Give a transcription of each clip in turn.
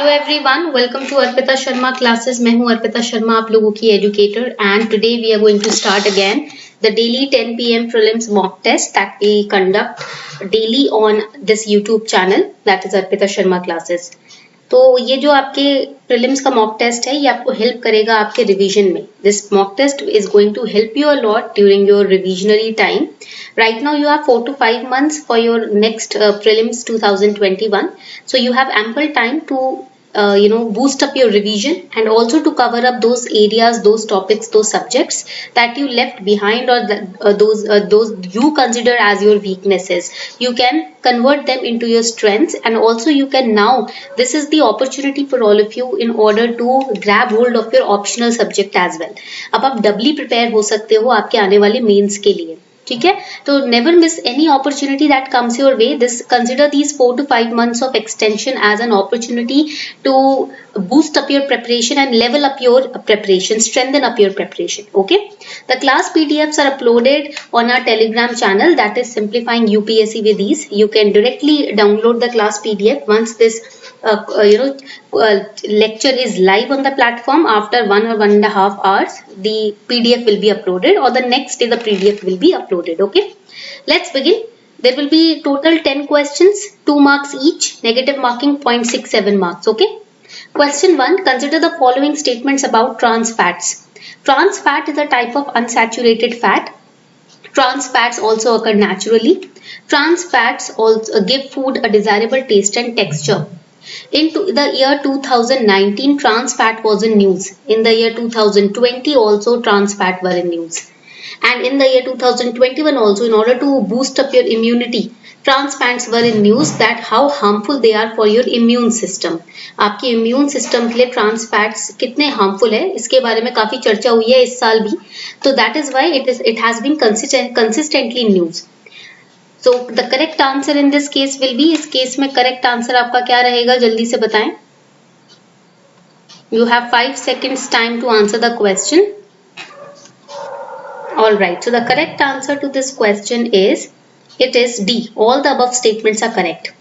Hello everyone, welcome to Arpita Sharma classes. मैं हूं अर्पिता शर्मा, आप लोगों की educator, and today we are going to start again the daily 10 PM prelims mock test that we conduct daily on this YouTube channel, that is Arpita Sharma classes. तो ये जो आपके prelims का मॉक टेस्ट है, ये आपको हेल्प करेगा आपके रिवीजन में। This mock test is going to help you a lot during your revisionary time. Right now you have 4 to 5 months for your next prelims 2021, so you have ample time to boost up your revision and also to cover up those areas, those topics, those subjects that you left behind, or those you consider as your weaknesses. You can convert them into your strengths, and also you can now, this is the opportunity for all of you in order to grab hold of your optional subject as well. अब आप doubly prepare हो सकते हो आपके आने वाले mains के लिए, ठीक है। तो never miss any opportunity that comes your way. This consider these 4 to 5 months of extension as an opportunity to boost up your preparation and level up your preparation, strengthen up your preparation. Okay, the class PDFs are uploaded on our Telegram channel, that is Simplifying UPSC with Ease. You can directly download the class PDF once this lecture is live on the platform. After 1 or 1.5 hours the PDF will be uploaded, or the next day the PDF will be uploaded. Okay, let's begin. There will be total 10 questions, 2 marks each, negative marking 0.67 marks. Okay, question 1, consider the following statements about trans fats. Trans fat is a type of unsaturated fat. Trans fats also occur naturally. Trans fats also give food a desirable taste and texture. In the year 2019, trans fat was in news. In the year 2020 also trans fat were in news. And in the year 2021 also, in order to boost up your immunity, trans fats were in news, that how harmful they are for your immune system. आपके immune system के लिए trans fats कितने harmful है, इसके बारे में काफी चर्चा हुई है इस साल भी। तो that is why it has been consistently in news. So the correct answer in this case will be, इस केस में correct answer आपका क्या रहेगा, जल्दी से बताएं। You have 5 seconds time to answer the question. Alright, so the correct answer to this question is, it is D. All the above statements are correct.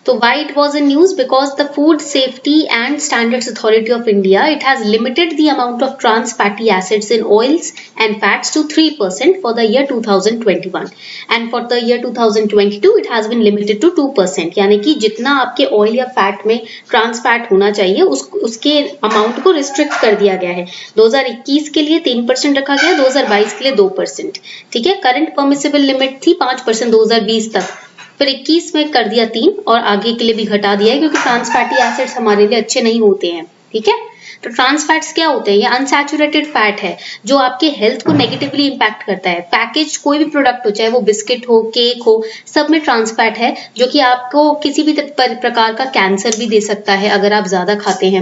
So why it was in news? Because the Food Safety and Standards Authority of India, it has limited the amount of trans fatty acids in oils and fats to 3% for the year 2021, and for the year 2022 it has been limited to 2%. यानी कि जितना आपके oil या fat में trans fat होना चाहिए उसके amount को रिस्ट्रिक्ट कर दिया गया है। 2021 के लिए 3% रखा गया, 2022 के लिए 2%। ठीक है, करंट परमिसिबल लिमिट थी 5% 2020 तक, फिर 21 में कर दिया 3, और आगे के लिए भी घटा दिया है, क्योंकि ट्रांस फैटी एसिड्स हमारे लिए अच्छे नहीं होते हैं। ठीक है, तो ट्रांस फैट्स क्या होते हैं? ये अनसैचुरेटेड फैट है जो आपके हेल्थ को नेगेटिवली इंपैक्ट करता है। पैकेज कोई भी प्रोडक्ट हो, चाहे वो बिस्किट हो, केक हो, सब में ट्रांस फैट है, जो कि आपको किसी भी प्रकार का कैंसर भी दे सकता है अगर आप ज्यादा खाते हैं।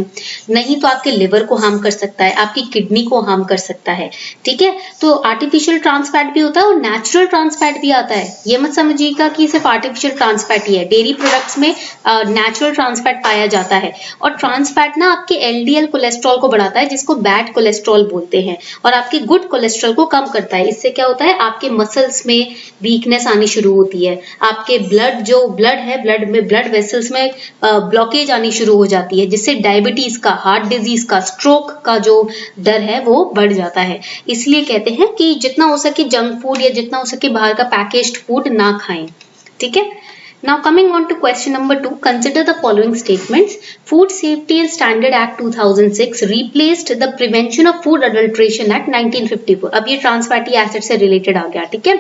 नहीं तो आपके लिवर को हार्म कर सकता है, आपकी किडनी को हार्म कर सकता है। ठीक है, तो आर्टिफिशियल ट्रांस फैट भी होता है और नेचुरल ट्रांस फैट भी आता है। ये मत समझिएगा कि सिर्फ आर्टिफिशियल ट्रांस फैट ही है, डेयरी प्रोडक्ट्स में नेचुरल ट्रांस फैट पाया जाता है। और ट्रांस फैट ना आपके LDL कोलेस्ट्रॉल को बढ़ाता है, जिसको बैड कोलेस्ट्रॉल बोलते हैं, और आपके गुड कोलेस्ट्रॉल को कम करता है। इससे क्या होता है, आपके मसल्स में वीकनेस आनी शुरू होती है, आपके ब्लड है, ब्लड वेसल्स में ब्लॉकेज आनी शुरू हो जाती है, जिससे डायबिटीज का, हार्ट डिजीज का, स्ट्रोक का जो डर है वो बढ़ जाता है। इसलिए कहते हैं कि जितना हो सके जंक फूड या जितना हो सके बाहर का पैकेज्ड फूड ना खाएं। ठीक है, now coming on to question number 2, consider the following statements. Food Safety and Standard Act 2006 replaced the Prevention of Food Adulteration Act 1954. अब ये ट्रांस फैटी एसिड से रिलेटेड आ गया। ठीक है,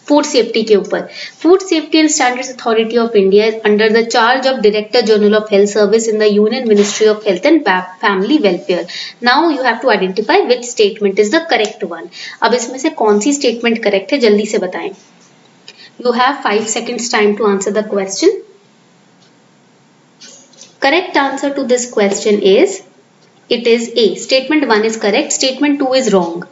फूड सेफ्टी के ऊपर। Food safety and standards authority of India is under the charge of director general of health service in the union ministry of health and family welfare. Now you have to identify which statement is the correct one. अब इसमें से कौन सी statement correct है, जल्दी से बताएं। You have 5 seconds time to answer the question. Correct answer to this question is, it is A. Statement 1 is correct, statement 2 is wrong.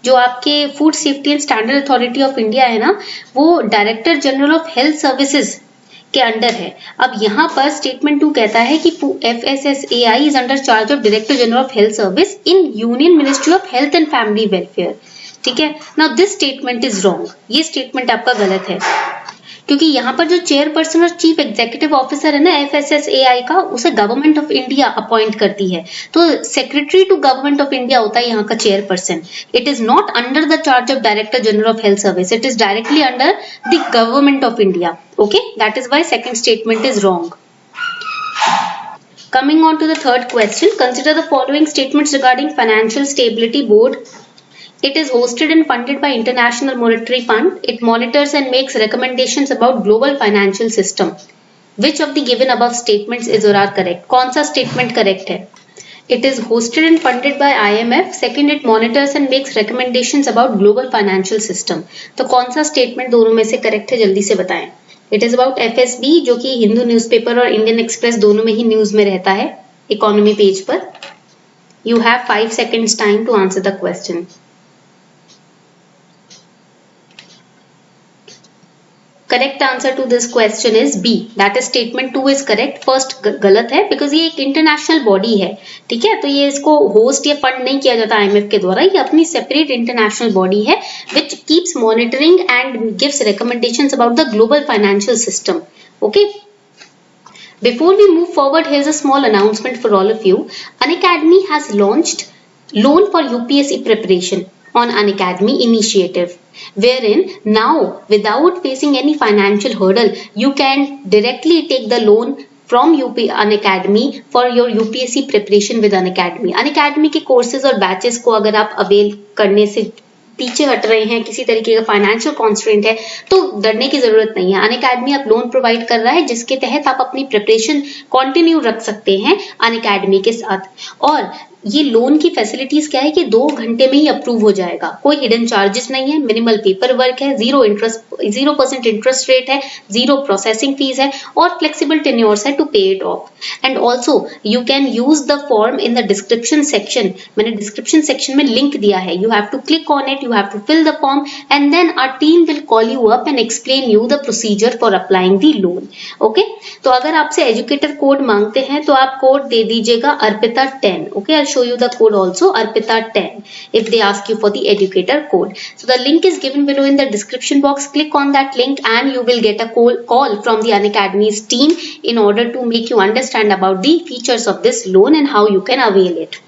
जो आपके food safety and standard authority of India है ना, वो director general of health services के under है। अब यहाँ पर स्टेटमेंट 2 कहता है कि FSSAI is under charge of director general of health service in union ministry of health and family welfare. ठीक है, now this statement is wrong. ये स्टेटमेंट आपका गलत है। क्योंकि यहाँ पर जो चेयरपर्सन और चीफ एग्जीक्यूटिव ऑफिसर है ना FSSAI का, उसे गवर्नमेंट ऑफ इंडिया अपॉइंट करती है। तो secretary to government of India होता है यहाँ का chairperson. It is not under the charge of director general of health service, it is directly under the government of India. Okay, that is why second statement is wrong. Coming on to the third question, consider the following statements regarding Financial Stability Board. It is hosted and funded by International Monetary Fund. It monitors and makes recommendations about global financial system. Which of the given above statements is or are correct? कौन सा statement correct है? It is hosted and funded by IMF. Second, it monitors and makes recommendations about global financial system. तो कौन सा statement दोनों में से correct है, जल्दी से बताएं। इट इज अबाउट FSB, जो कि हिंदू न्यूज़पेपर और इंडियन एक्सप्रेस दोनों में ही न्यूज में रहता है, इकोनॉमी पेज पर। You have 5 seconds time to answer the question. Correct answer to this question is B, that is statement 2 is correct. First गलत है, बिकॉज ये एक इंटरनेशनल बॉडी है, ठीक है, तो ये इसको होस्ट या फंड नहीं किया जाता IMF के द्वारा, ये अपनी सेपरेट इंटरनेशनल बॉडी है which keeps monitoring and gives recommendations about the global financial system. Okay, before we move forward, here's a small announcement for all of you. Unacademy has launched loan for UPSC preparation on Unacademy initiative, wherein now without facing any financial hurdle you can directly take the loan from Unacademy for your UPSC preparation with Unacademy. Unacademy के courses और batches को अगर आप avail करने से पीछे हट रहे हैं, किसी तरीके का फाइनेंशियल कॉन्स्ट्रेंट है, तो डरने की जरूरत नहीं है। अनअकैडमी आप लोन प्रोवाइड कर रहा है जिसके तहत आप अपनी प्रिपरेशन कंटिन्यू रख सकते हैं अनअकैडमी के साथ। और ये लोन की फैसिलिटीज क्या है कि 2 घंटे में ही अप्रूव हो जाएगा, कोई हिडन चार्जेस नहीं है, मिनिमल पेपर वर्क है, 0% इंटरेस्ट रेट है, 0 प्रोसेसिंग फीस है और फ्लेक्सिबल टेन्योर्स है to pay it off. And also you can use the form in the description section, मैंने डिस्क्रिप्शन सेक्शन में लिंक दिया है, you have to click on it, you have to fill the form and then our team will call you up and explain you the procedure for applying the loan. Okay, तो अगर आपसे educator code मांगते हैं तो आप code दे दीजिएगा Arpita 10। Okay, I'll show you the code also, Arpita 10, if they ask you for the educator code. So the link is given below in the description box. Click on that link and you will get a call from the Unacademy's team in order to make you understand about the features of this loan and how you can avail it.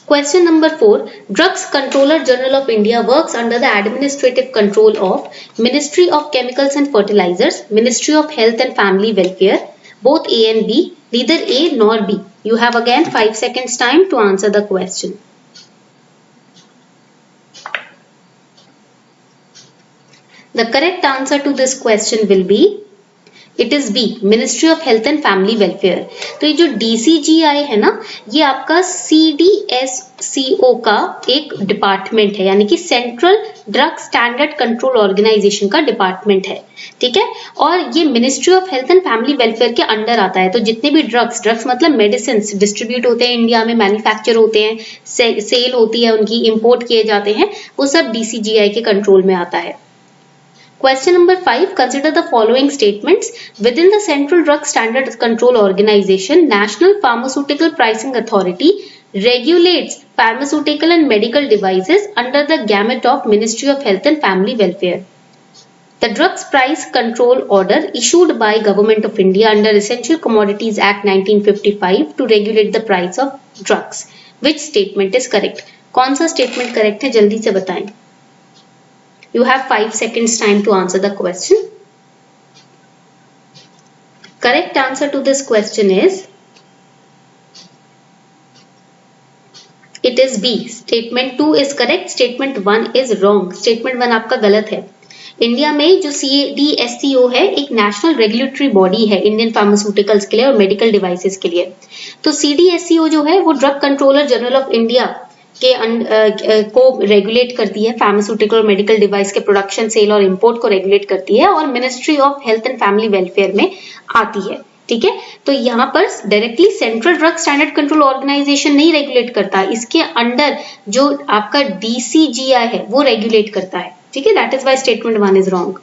Question number 4. Drugs Controller General of India works under the administrative control of Ministry of Chemicals and Fertilizers, Ministry of Health and Family Welfare, both A and B, neither A nor B. You have again 5 seconds time to answer the question. The correct answer to this question will be, it is B, Ministry of Health and Family Welfare. तो ये जो DCGI है ना, ये आपका CDSCO का एक department है, यानी कि central drug standard control organisation का डिपार्टमेंट है, ठीक है, और ये ministry of health and family welfare के अंडर आता है। तो जितने भी ड्रग्स मतलब मेडिसिन डिस्ट्रीब्यूट होते हैं इंडिया में, मैन्युफैक्चर होते हैं, सेल होती है उनकी, इंपोर्ट किए जाते हैं, वो सब DCGI के कंट्रोल में आता है। Question number 5. Consider the following statements. Within the Central Drug Standard Control Organization, National Pharmaceutical Pricing Authority regulates pharmaceutical and medical devices under the gamut of Ministry of Health and Family Welfare. The Drugs Price Control Order issued by Government of India under Essential Commodities Act 1955 to regulate the price of drugs. Which statement is correct? कौन सा statement correct है, जल्दी से बताएं। You have 5 seconds time to answer the question. Correct answer to this question is, it is B. Statement 2 is correct. Statement 1 is wrong. Statement 1 आपका गलत है। India में जो CDSCO है एक नेशनल रेगुलेटरी बॉडी है इंडियन फार्मास्यूटिकल्स के लिए और मेडिकल डिवाइसेस के लिए। तो CDSCO जो है वो drug controller general of India के को रेगुलेट करती है, फार्मास्यूटिकल और मेडिकल डिवाइस के प्रोडक्शन, सेल और इंपोर्ट को रेगुलेट करती है और ministry of health and family welfare में आती है, ठीक है। तो यहाँ पर directly central drug standard control organisation नहीं रेगुलेट करता, इसके अंडर जो आपका DCGI है वो रेगुलेट करता है, ठीक है। That is Y statement 1 is wrong.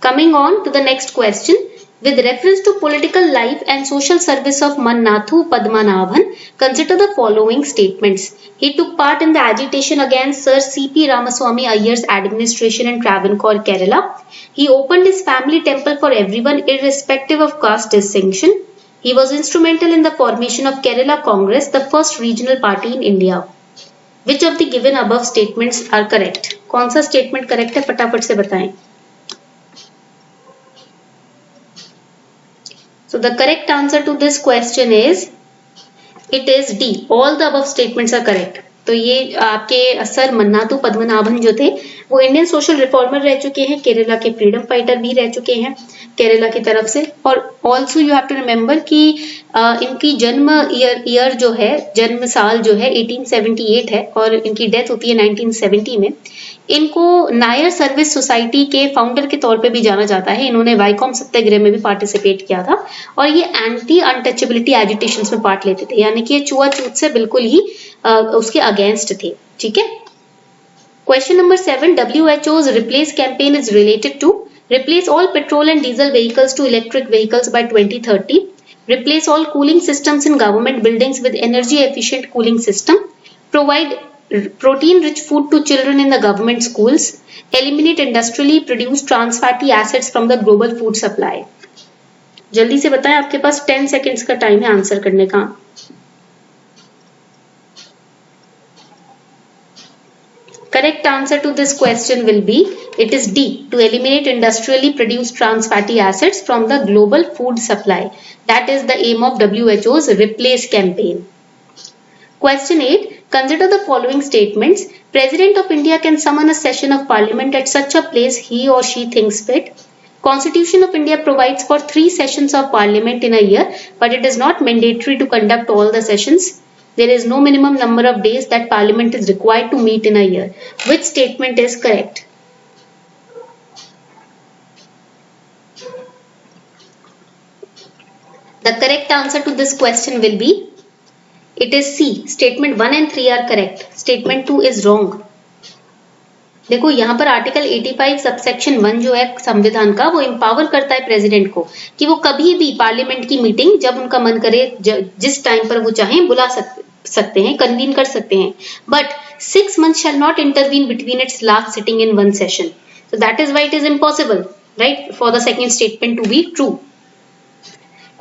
Coming on to the next question. With reference to political life and social service of Mannathu Padmanabhan, consider the following statements. He took part in the agitation against Sir C.P. Ramaswamy Iyer's administration in Travancore, Kerala. He opened his family temple for everyone irrespective of caste distinction. He was instrumental in the formation of Kerala Congress, the first regional party in India. Which of the given above statements are correct? कौन सा statement correct है फटाफट से बताएं. So the correct answer to this question is it is D. All the above statements are correct. तो ये आपके sir मन्नाथु Padmanabhan जो थे वो इंडियन सोशल रिफॉर्मर रह चुके हैं, केरला के फ्रीडम फाइटर भी रह चुके हैं केरला की तरफ से. और also you have to remember कि इनकी जन्म ईयर जो है, जन्म साल जो है 1878 है और इनकी डेथ होती है 1970 में. इनको नायर सर्विस सोसाइटी के फाउंडर के तौर पे भी जाना जाता है. इन्होंने वाईकॉम सत्याग्रह में भी पार्टिसिपेट किया था और ये एंटी अनटचेबिलिटी एजिटेशंस में पार्ट लेते थे, यानी कि ये छुआछूत से बिल्कुल ही उसके अगेंस्ट थे. ठीक है. Question number 7. WHO's replace campaign is related to replace all petrol and diesel vehicles to electric vehicles by 2030. Replace all cooling systems in government buildings with energy efficient cooling system. Provide protein rich food to children in the government schools. Eliminate industrially produced trans fatty acids from the global food supply. जल्दी से बताएं, आपके पास 10 seconds का time है answer करने का. Correct answer to this question will be it is D, to eliminate industrially produced trans fatty acids from the global food supply. That is the aim of WHO's replace campaign. Question 8. Consider the following statements. President of India can summon a session of parliament at such a place he or she thinks fit. Constitution of India provides for 3 sessions of parliament in a year, but it is not mandatory to conduct all the sessions. There is no minimum number of days that parliament is required to meet in a year. Which statement is correct? The correct answer to this question will be it is C. Statement 1 and 3 are correct. Statement 2 is wrong. देखो यहाँ पर article 85 subsection 1 जो है संविधान का, वो empower करता है प्रेसिडेंट को कि वो कभी भी पार्लियामेंट की मीटिंग जब उनका मन करे जिस टाइम पर वो चाहें बुला सकते हैं, कन्वीन कर सकते हैं. But 6 months shall not intervene between its last sitting in one session. So that is why it is impossible, right, for the second statement to be true.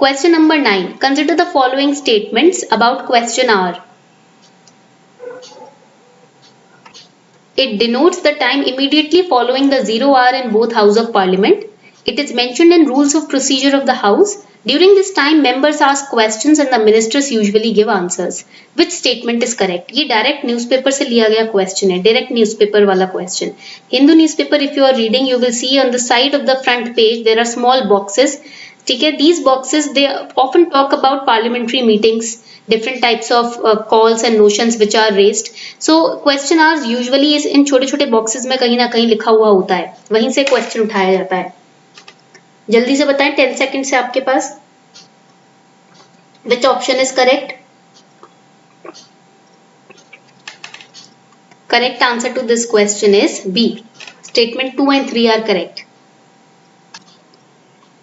Question number 9. Consider the following statements about question R. It denotes the time immediately following the 0 hour in both House of Parliament. It is mentioned in rules of procedure of the House. During this time, members ask questions and the ministers usually give answers. Which statement is correct? ये direct newspaper से लिया गया question है, direct newspaper वाला question. Hindu newspaper, if you are reading, you will see on the side of the front page there are small boxes. ठीक है, these boxes they often talk about parliamentary meetings, different types of calls and notions which are raised. So question R's usually is इन छोटे छोटे boxes में कहीं ना कहीं लिखा हुआ होता है, वहीं से question उठाया जाता है. जल्दी से बताएं, 10 seconds है आपके पास. Which option is correct? Correct answer to this question is B. Statement 2 and 3 are correct.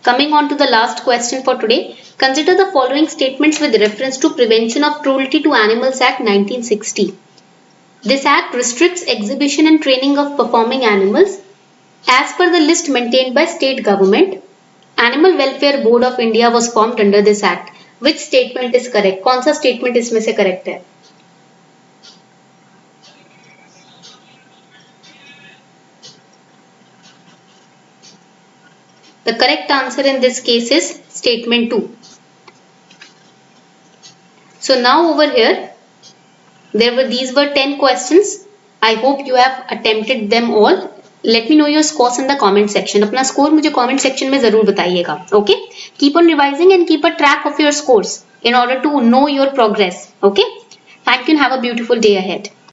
Coming on to the last question for today. Consider the following statements with reference to Prevention of Cruelty to Animals Act 1960. This act restricts exhibition and training of performing animals. As per the list maintained by state government, Animal Welfare Board of India was formed under this act. Which statement is correct? कौन सा statement इसमें से correct है? The correct answer in this case is statement 2. So now over here, these were 10 questions. I hope you have attempted them all. Let me know your scores in the comment section. अपना score मुझे comment section में जरूर बताइएगा. Okay? Keep on revising and keep a track of your scores in order to know your progress. Okay? Thank you and have a beautiful day ahead.